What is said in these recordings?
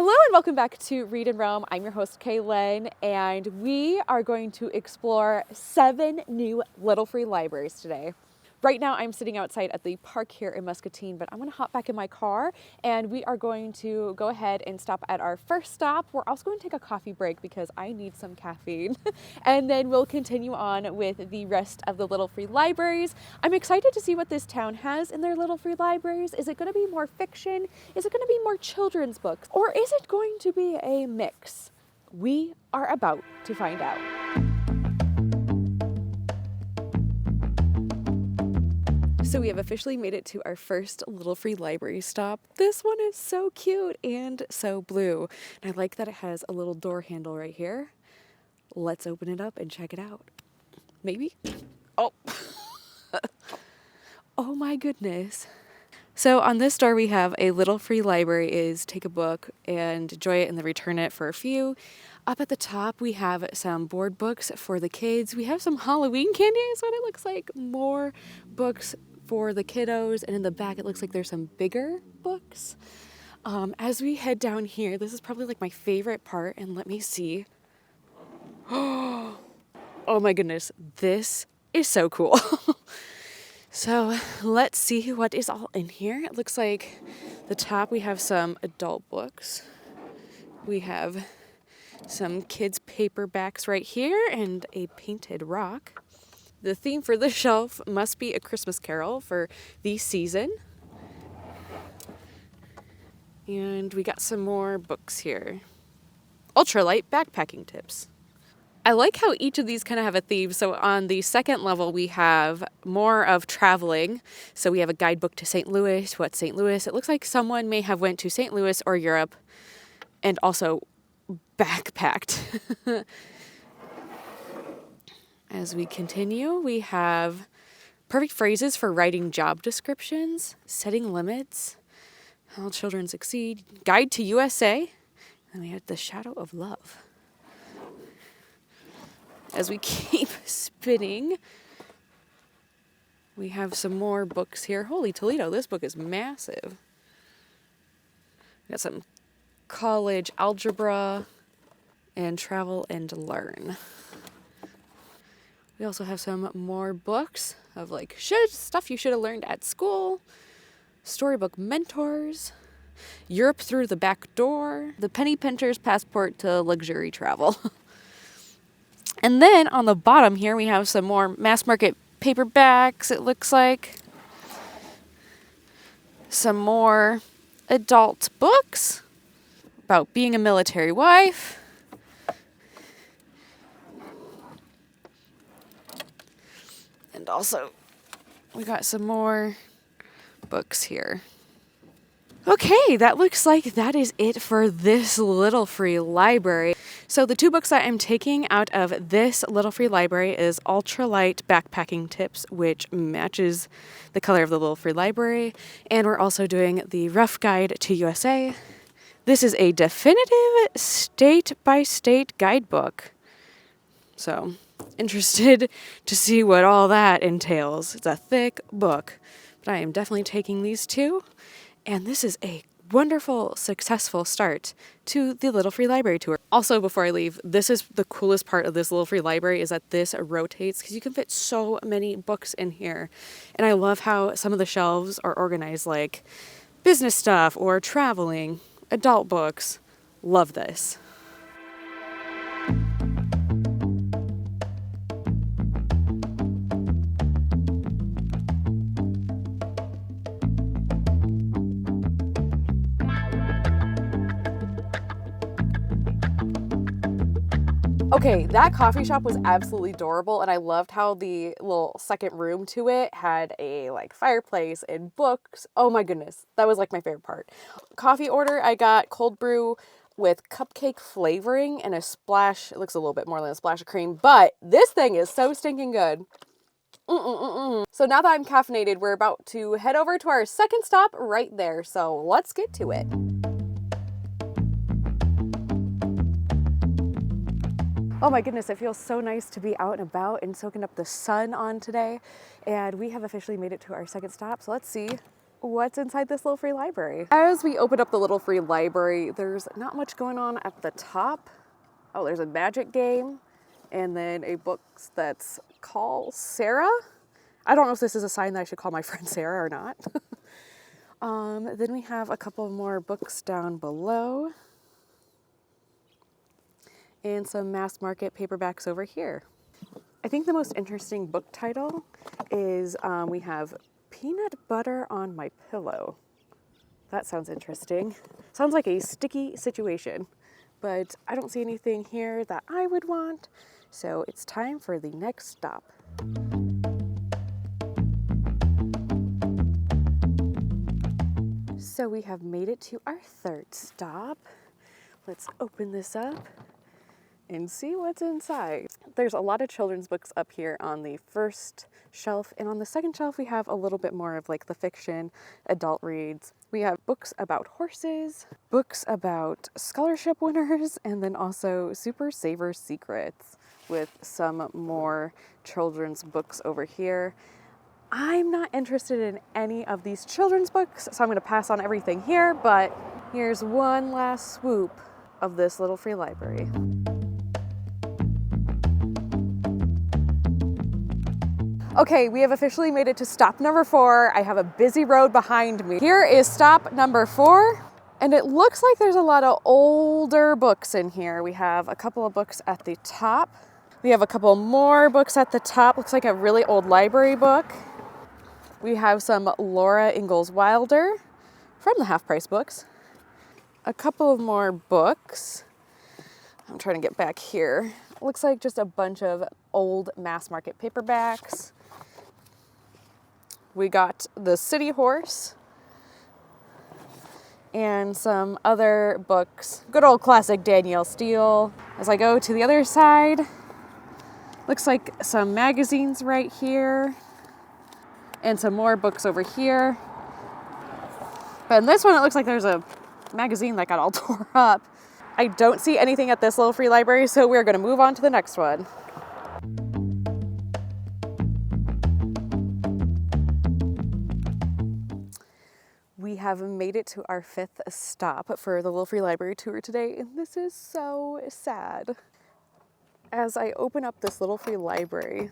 Hello and welcome back to Read and Roam. I'm your host, Kaylin, and we are going to explore 7 new Little Free libraries today. Right now I'm sitting outside at the park here in Muscatine, but I'm gonna hop back in my car and we are going to go ahead and stop at our first stop. We're also going to take a coffee break because I need some caffeine. And then we'll continue on with the rest of the Little Free libraries. I'm excited to see what this town has in their Little Free libraries. Is it gonna be more fiction? Is it gonna be more children's books? Or is it going to be a mix? We are about to find out. So we have officially made it to our first Little Free library stop. This one is so cute and so blue. And I like that it has a little door handle right here. Let's open it up and check it out. Maybe? Oh. Oh my goodness. So on this door we have a Little Free library is take a book and enjoy it and then return it for a few. Up at the top we have some board books for the kids. We have some Halloween candy is what it looks like. More books for the kiddos, and in the back it looks like there's some bigger books. As we head down here, this is probably like my favorite part, and let me see. Oh my goodness, this is so cool. So let's see what is all in here. It looks like the top we have some adult books. We have some kids paperbacks right here and a painted rock. The theme for this shelf must be A Christmas Carol for the season. And we got some more books here. Ultralight backpacking tips. I like how each of these kind of have a theme. So on the second level, we have more of traveling. So we have a guidebook to St. Louis. What's St. Louis? It looks like someone may have went to St. Louis or Europe and also backpacked. As we continue, we have perfect phrases for writing job descriptions, setting limits, how children succeed, guide to USA, and we have the shadow of love. As we keep spinning, we have some more books here. Holy Toledo, this book is massive. We got some college algebra and travel and learn. We also have some more books of like stuff you should have learned at school, storybook mentors, Europe through the back door, the penny pincher's passport to luxury travel. And then on the bottom here we have some more mass market paperbacks, it looks like. Some more adult books about being a military wife. And also, we got some more books here. Okay, that looks like that is it for this Little Free library. So the 2 books that I'm taking out of this Little Free library is Ultralight Backpacking Tips, which matches the color of the Little Free library. And we're also doing the Rough Guide to USA. This is a definitive state-by-state guidebook. So, interested to see what all that entails. It's a thick book, but I am definitely taking these 2. And this is a wonderful, successful start to the Little Free Library tour. Also, before I leave, this is the coolest part of this Little Free Library is that this rotates because you can fit so many books in here. And I love how some of the shelves are organized like business stuff or traveling, adult books. Love this. Okay, that coffee shop was absolutely adorable, and I loved how the little second room to it had a like fireplace and books. Oh my goodness, that was like my favorite part. Coffee order, I got cold brew with cupcake flavoring and a splash, it looks a little bit more than a splash of cream, but this thing is so stinking good. So now that I'm caffeinated, we're about to head over to our second stop right there, so let's get to it. Oh my goodness, it feels so nice to be out and about and soaking up the sun on today. And we have officially made it to our second stop, so let's see what's inside this little free library. As we open up the little free library, there's not much going on at the top. Oh, there's a magic game and then a book that's called Sarah. I don't know if this is a sign that I should call my friend Sarah or not. Then we have a couple more books down below and some mass market paperbacks over here. I think the most interesting book title is we have Peanut Butter on My Pillow. That sounds interesting. Sounds like a sticky situation, but I don't see anything here that I would want, so it's time for the next stop. So we have made it to our third stop. Let's open this up and see what's inside. There's a lot of children's books up here on the first shelf, and on the second shelf we have a little bit more of like the fiction, adult reads. We have books about horses, books about scholarship winners, and then also Super Saver Secrets with some more children's books over here. I'm not interested in any of these children's books, so I'm gonna pass on everything here, but here's one last swoop of this little free library. Okay, we have officially made it to stop number 4. I have a busy road behind me. Here is stop number 4, and it looks like there's a lot of older books in here. We have a couple of books at the top. We have a couple more books at the top. Looks like a really old library book. We have some Laura Ingalls Wilder from the Half Price Books. A couple of more books. I'm trying to get back here. It looks like just a bunch of old mass market paperbacks. We got The City Horse and some other books. Good old classic Danielle Steele. As I go to the other side, looks like some magazines right here and some more books over here. But in this one, it looks like there's a magazine that got all tore up. I don't see anything at this little free library, so we're gonna move on to the next one. We have made it to our 5th stop for the little free library tour today, and this is so sad. As I open up this little free library,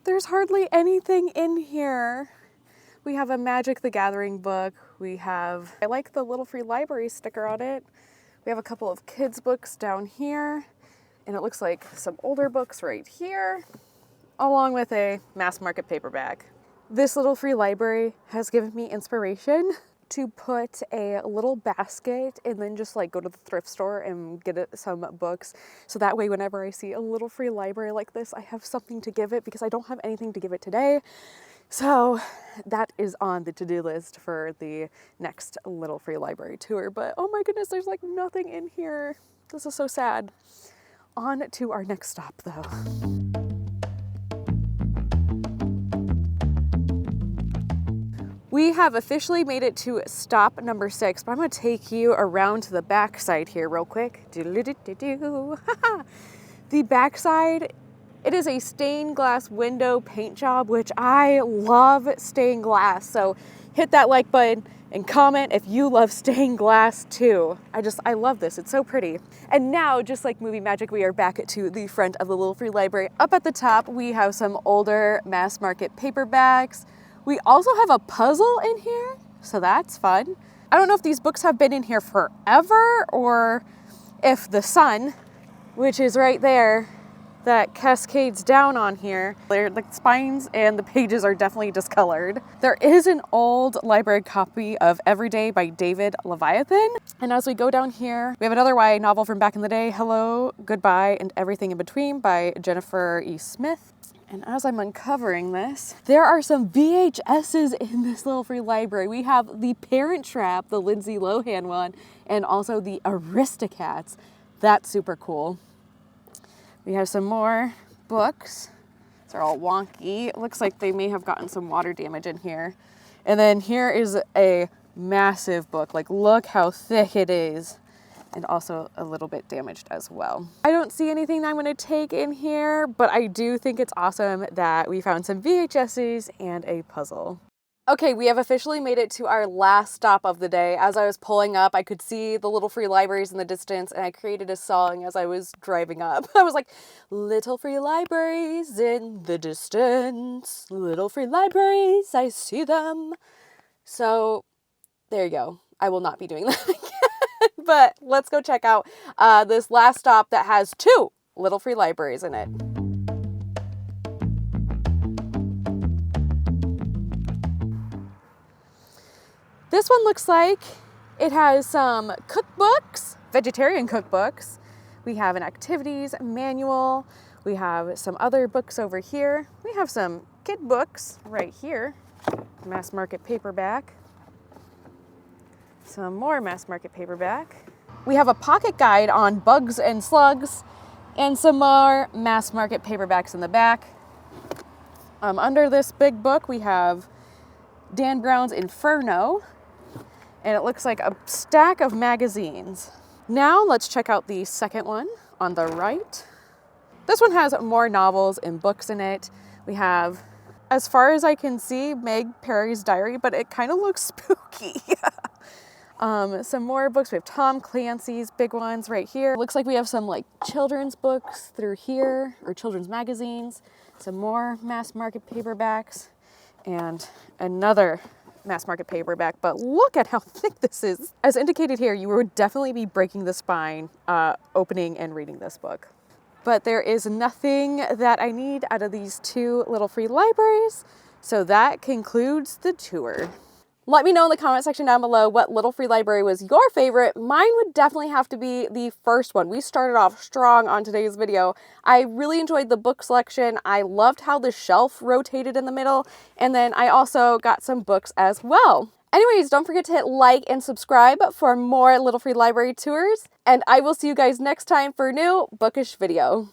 there's hardly anything in here. We have a Magic the Gathering book. I like the little free library sticker on it. We have a couple of kids books down here, and it looks like some older books right here, along with a mass market paperback. This little free library has given me inspiration to put a little basket and then just like go to the thrift store and get some books. So that way, whenever I see a little free library like this, I have something to give it because I don't have anything to give it today. So that is on the to-do list for the next little free library tour. But oh my goodness, there's like nothing in here. This is so sad. On to our next stop though. We have officially made it to stop number 6, but I'm gonna take you around to the back side here real quick. The back side, it is a stained glass window paint job, which I love stained glass. So hit that like button and comment if you love stained glass too. I love this, it's so pretty. And now, just like movie magic, we are back to the front of the little free library. Up at the top, we have some older mass market paperbacks. We also have a puzzle in here, so that's fun. I don't know if these books have been in here forever or if the sun, which is right there, that cascades down on here. The spines and the pages are definitely discolored. There is an old library copy of Everyday by David Leviathan. And as we go down here, we have another YA novel from back in the day, Hello, Goodbye, and Everything in Between by Jennifer E. Smith. And as I'm uncovering this, there are some VHSs in this little free library. We have The Parent Trap, the Lindsay Lohan one, and also the Aristocats. That's super cool. We have some more books. They're all wonky. It looks like they may have gotten some water damage in here. And then here is a massive book. Like, look how thick it is. And also a little bit damaged as well. I don't see anything that I'm gonna take in here, but I do think it's awesome that we found some VHSs and a puzzle. Okay, we have officially made it to our last stop of the day. As I was pulling up, I could see the little free libraries in the distance, and I created a song as I was driving up. I was like, little free libraries in the distance, little free libraries, I see them. So there you go. I will not be doing that again, but let's go check out this last stop that has 2 little free libraries in it. This one looks like it has some cookbooks, vegetarian cookbooks. We have an activities manual. We have some other books over here. We have some kid books right here. Mass market paperback. Some more mass market paperback. We have a pocket guide on bugs and slugs and some more mass market paperbacks in the back. Under this big book, we have Dan Brown's Inferno. And it looks like a stack of magazines. Now let's check out the second one on the right. This one has more novels and books in it. We have, as far as I can see, Meg Perry's Diary, but it kind of looks spooky. Some more books. We have Tom Clancy's big ones right here. Looks like we have some like children's books through here, or children's magazines. Some more mass market paperbacks, and another mass market paperback, but look at how thick this is. As indicated here, you would definitely be breaking the spine opening and reading this book. But there is nothing that I need out of these 2 little free libraries, so that concludes the tour. Let me know in the comment section down below what little free library was your favorite. Mine would definitely have to be the first one. We started off strong on today's video. I really enjoyed the book selection. I loved how the shelf rotated in the middle. And then I also got some books as well. Anyways, don't forget to hit like and subscribe for more little free library tours. And I will see you guys next time for a new bookish video.